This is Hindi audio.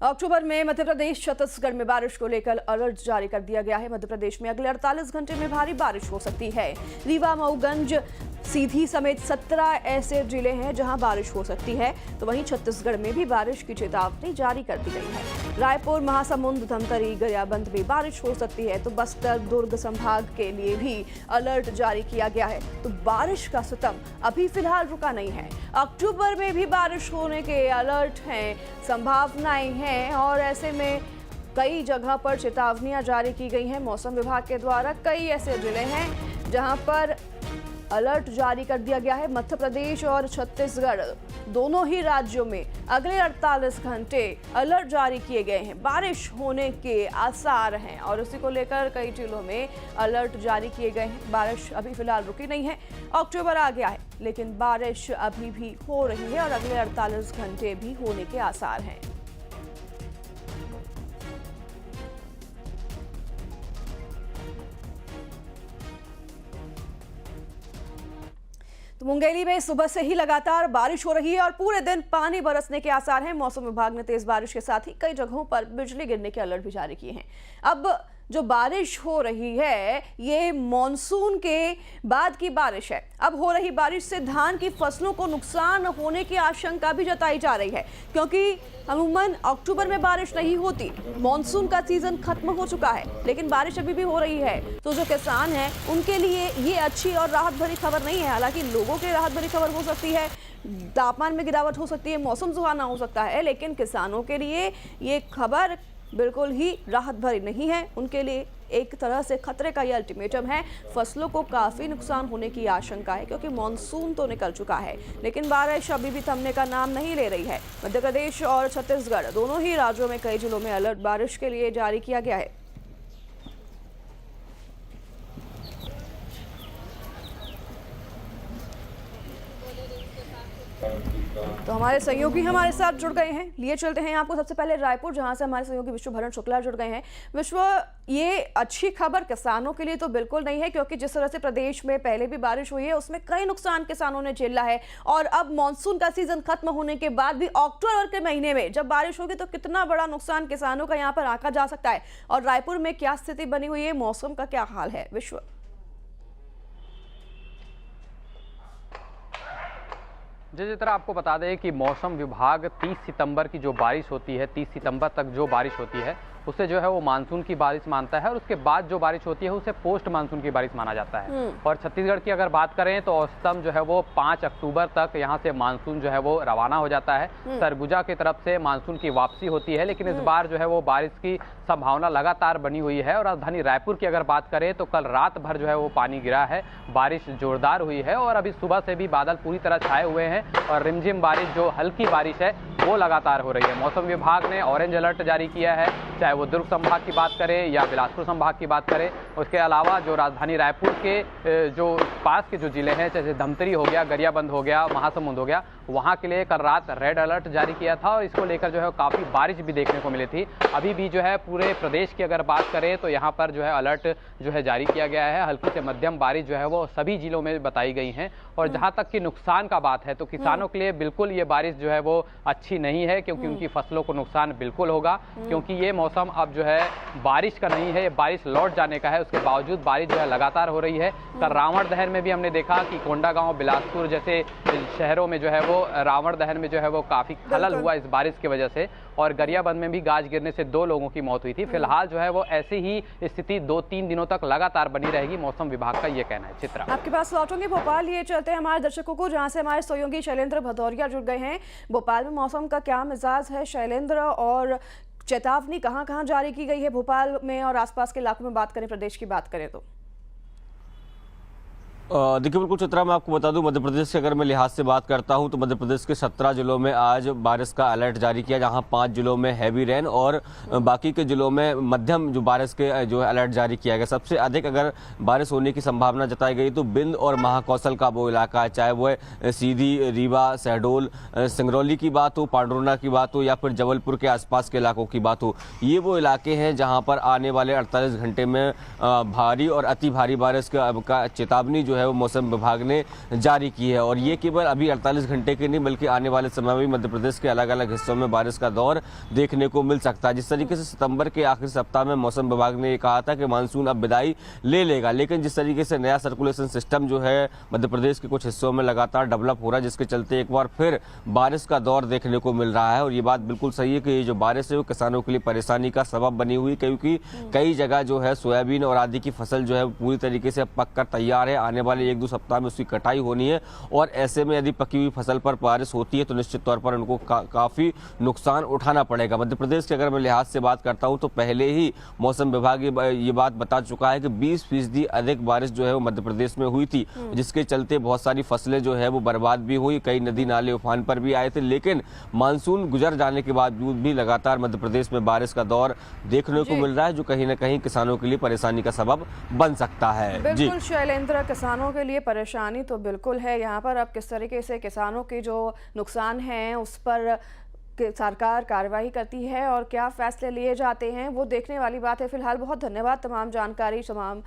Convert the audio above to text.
अक्टूबर में मध्य प्रदेश छत्तीसगढ़ में बारिश को लेकर अलर्ट जारी कर दिया गया है। मध्य प्रदेश में अगले 48 घंटे में भारी बारिश हो सकती है। रीवा, मऊगंज, सीधी समेत 17 ऐसे जिले हैं जहां बारिश हो सकती है। तो वहीं छत्तीसगढ़ में भी बारिश की चेतावनी जारी कर दी गई है। रायपुर, महासमुंद, धमतरी, गरियाबंद में बारिश हो सकती है। तो बस्तर, दुर्ग संभाग के लिए भी अलर्ट जारी किया गया है। तो बारिश का सितम अभी फिलहाल रुका नहीं है। अक्टूबर में भी बारिश होने के अलर्ट हैं, संभावनाएं हैं और ऐसे में कई जगह पर चेतावनियां जारी की गई हैं मौसम विभाग के द्वारा। कई ऐसे जिले हैं जहां पर अलर्ट जारी कर दिया गया है। मध्य प्रदेश और छत्तीसगढ़ दोनों ही राज्यों में अगले 48 घंटे अलर्ट जारी किए गए हैं। बारिश होने के आसार हैं और उसी को लेकर कई जिलों में अलर्ट जारी किए गए हैं। बारिश अभी फिलहाल रुकी नहीं है। अक्टूबर आ गया है लेकिन बारिश अभी भी हो रही है और अगले 48 घंटे भी होने के आसार हैं। तो मुंगेली में सुबह से ही लगातार बारिश हो रही है और पूरे दिन पानी बरसने के आसार हैं। मौसम विभाग ने तेज बारिश के साथ ही कई जगहों पर बिजली गिरने के अलर्ट भी जारी किए हैं। अब जो बारिश हो रही है ये मॉनसून के बाद की बारिश है। अब हो रही बारिश से धान की फसलों को नुकसान होने की आशंका भी जताई जा रही है, क्योंकि अमूमन अक्टूबर में बारिश नहीं होती। मॉनसून का सीजन खत्म हो चुका है लेकिन बारिश अभी भी हो रही है। तो जो किसान हैं उनके लिए ये अच्छी और राहत भरी खबर नहीं है। हालांकि लोगों के लिए राहत भरी खबर हो सकती है, तापमान में गिरावट हो सकती है, मौसम सुहाना हो सकता है, लेकिन किसानों के लिए ये खबर बिल्कुल ही राहत भरी नहीं है। उनके लिए एक तरह से खतरे का ये अल्टीमेटम है। फसलों को काफी नुकसान होने की आशंका है क्योंकि मॉनसून तो निकल चुका है लेकिन बारिश अभी भी थमने का नाम नहीं ले रही है। मध्य प्रदेश और छत्तीसगढ़ दोनों ही राज्यों में कई जिलों में अलर्ट बारिश के लिए जारी किया गया है। तो हमारे सहयोगी हमारे साथ जुड़ गए हैं, लिए चलते हैं आपको सबसे पहले रायपुर, जहां से हमारे सहयोगी विश्वभरण शुक्ला जुड़ गए हैं। विश्व, ये अच्छी खबर किसानों के लिए तो बिल्कुल नहीं है क्योंकि जिस तरह से प्रदेश में पहले भी बारिश हुई है उसमें कई नुकसान किसानों ने झेला है और अब मॉनसून का सीजन खत्म होने के बाद भी अक्टूबर के महीने में जब बारिश होगी तो कितना बड़ा नुकसान किसानों का यहाँ पर आका जा सकता है। और रायपुर में क्या स्थिति बनी हुई है, मौसम का क्या हाल है विश्व? जिस तरह आपको बता दें कि मौसम विभाग 30 सितंबर की जो बारिश होती है, 30 सितंबर तक जो बारिश होती है उसे जो है वो मानसून की बारिश मानता है और उसके बाद जो बारिश होती है उसे पोस्ट मानसून की बारिश माना जाता है। और छत्तीसगढ़ की अगर बात करें तो औसतन जो है वो 5 अक्टूबर तक यहाँ से मानसून जो है वो रवाना हो जाता है। सरगुजा की तरफ से मानसून की वापसी होती है, लेकिन इस बार जो है वो बारिश की संभावना लगातार बनी हुई है। और राजधानी रायपुर की अगर बात करें तो कल रात भर जो है वो पानी गिरा है, बारिश जोरदार हुई है और अभी सुबह से भी बादल पूरी तरह छाए हुए हैं और रिमझिम बारिश, जो हल्की बारिश है वो लगातार हो रही है। मौसम विभाग ने ऑरेंज अलर्ट जारी किया है, चाहे वो दुर्ग संभाग की बात करें या बिलासपुर संभाग की बात करें। उसके अलावा जो राजधानी रायपुर के जो पास के जो जिले हैं, जैसे धमतरी हो गया, गरियाबंद हो गया, महासमुंद हो गया, वहाँ के लिए कल रात रेड अलर्ट जारी किया था और इसको लेकर जो है काफ़ी बारिश भी देखने को मिली थी। अभी भी जो है पूरे प्रदेश की अगर बात करें तो यहाँ पर जो है अलर्ट जो है जारी किया गया है। हल्की से मध्यम बारिश जो है वो सभी जिलों में बताई गई हैं। और जहाँ तक कि नुकसान का बात है तो किसानों के लिए बिल्कुल ये बारिश जो है वो अच्छी नहीं है क्योंकि उनकी फसलों को नुकसान बिल्कुल होगा, क्योंकि ये मौसम अब जो है बारिश का नहीं है, ये बारिश लौट जाने का है। उसके बावजूद बारिश जो है लगातार हो रही है। कल रावण दहन में भी हमने देखा कि कोंडागांव, बिलासपुर जैसे शहरों में जो है वो रावण दहन में जो है वो काफी खलल हुआ इस बारिश की वजह से और गरियाबंद में भी गाज गिरने से 2 लोगों की मौत हुई थी। फिलहाल जो है वो ऐसी ही स्थिति 2-3 दिनों तक लगातार बनी रहेगी, मौसम विभाग का ये कहना है। चित्रा, आपके पास लौटूंगी भोपाल, ये चलते हैं हमारे दर्शकों को जहां से हमारे सहयोगी शैलेंद्र भदौरिया जुड़ गए हैं। भोपाल में मौसम का क्या मिजाज है शैलेंद्र, और चेतावनी कहां कहां जारी की गई है भोपाल में और आसपास के इलाकों में? बात करें प्रदेश की बात करें तो देखिए बिल्कुल चित्रा, मैं आपको बता दूं मध्य प्रदेश के अगर मैं लिहाज से बात करता हूं तो मध्य प्रदेश के 17 जिलों में आज बारिश का अलर्ट जारी किया, जहां 5 जिलों में हैवी रेन और बाकी के जिलों में मध्यम जो बारिश के जो है अलर्ट जारी किया गया। सबसे अधिक अगर बारिश होने की संभावना जताई गई तो बिंद और महाकौशल का वो इलाका है, चाहे वो सीधी, रीवा, शहडोल, सिंगरौली की बात हो, पांडुरना की बात हो या फिर जबलपुर के आसपास के इलाकों की बात हो। ये वो इलाके हैं जहाँ पर आने वाले 48 घंटे में भारी और अति भारी बारिश का चेतावनी जो जो है वो मौसम विभाग ने जारी की है। और ये केवल अभी 48 घंटे के नहीं बल्कि आने वाले समय में मध्य प्रदेश के अलग अलग हिस्सों में बारिश का दौर देखने को मिल सकता है। जिस तरीके से सितंबर के आखिरी सप्ताह में मौसम विभाग ने ये कहा था कि मानसून अब विदाई ले लेगा, लेकिन जिस तरीके से नया सर्कुलेशन सिस्टम जो है मध्य प्रदेश के कुछ हिस्सों में लगातार डेवलप हो रहा है, जिसके चलते एक बार फिर बारिश का दौर देखने को मिल रहा है। और ये बात बिल्कुल सही है कि ये जो बारिश है वो किसानों के लिए परेशानी का सबब बनी हुई, क्योंकि कई जगह जो है सोयाबीन और आदि की फसल जो है पूरी तरीके से पक कर तैयार है। आने वाले 1-2 सप्ताह में उसकी कटाई होनी है और ऐसे में यदि पकी हुई फसल पर बारिश होती है तो निश्चित तौर पर उनको काफी नुकसान उठाना पड़ेगा। मध्य प्रदेश के अगर मैं लिहाज से बात करता हूं तो पहले ही मौसम विभाग ये बात बता चुका है कि 20% अधिक बारिश जो है वो मध्य प्रदेश में हुई थी, जिसके चलते बहुत सारी फसलें जो है वो बर्बाद भी हुई, कई नदी नाले उफान पर भी आए थे। लेकिन मानसून गुजर जाने के बावजूद भी लगातार मध्य प्रदेश में बारिश का दौर देखने को मिल रहा है, जो कहीं ना कहीं किसानों के लिए परेशानी का सबब बन सकता है। बिल्कुल शैलेंद्र, किसानों के लिए परेशानी तो बिल्कुल है। यहाँ पर अब किस तरीके से किसानों के जो नुकसान हैं उस पर सरकार कार्रवाई करती है और क्या फैसले लिए जाते हैं वो देखने वाली बात है। फिलहाल बहुत धन्यवाद तमाम जानकारी, तमाम